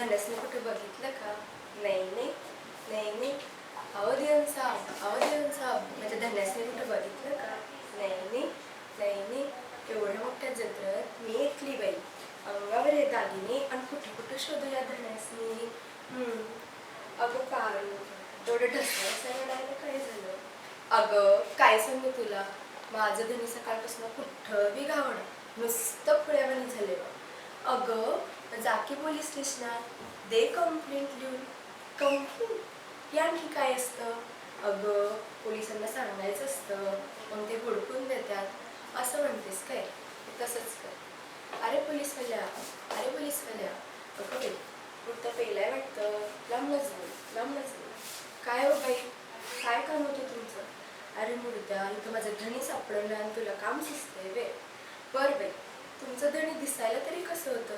धनसने कुठे बघितलं का? नाही नाही नाही नाही. अहो देऊन साहेब माझ्या धनसने कुठे बघितलं का? नाही नाही नाही नाही. एवढ्या मोठ्या जत्रेत मी एकली बाई, अंगावर हे दागिने आणि कुठे कुठे शोधूया धनसनी. अगं काय एवढं ढसळायला रडायला काय झालं? अगं काय सांगू तुला, माझं धनी सकाळपासून कुठं बी गावणं, नुसतं पुण्यावानी झाले. अगं जा की पोलीस स्टेशनात, दे कंप्लेंट लिहून. कंप्लेंट आणखी काय असतं? अगं पोलिसांना सांगायचं असतं, मग ते हुडकून देतात. असं म्हणतेस काय? तसंच कर. अरे पोलीसवाल्या, अगं बाई कुठं पेलाय वाटतं, लांबच बोल. काय हो बाई, काय काम होतं तुमचं? अरे मुर्द्या, इथं माझं धनी सापडलं आणि तुला काम सुचतंय वे. बरं बाई, तुमचं धनी दिसायला तरी कसं होतं?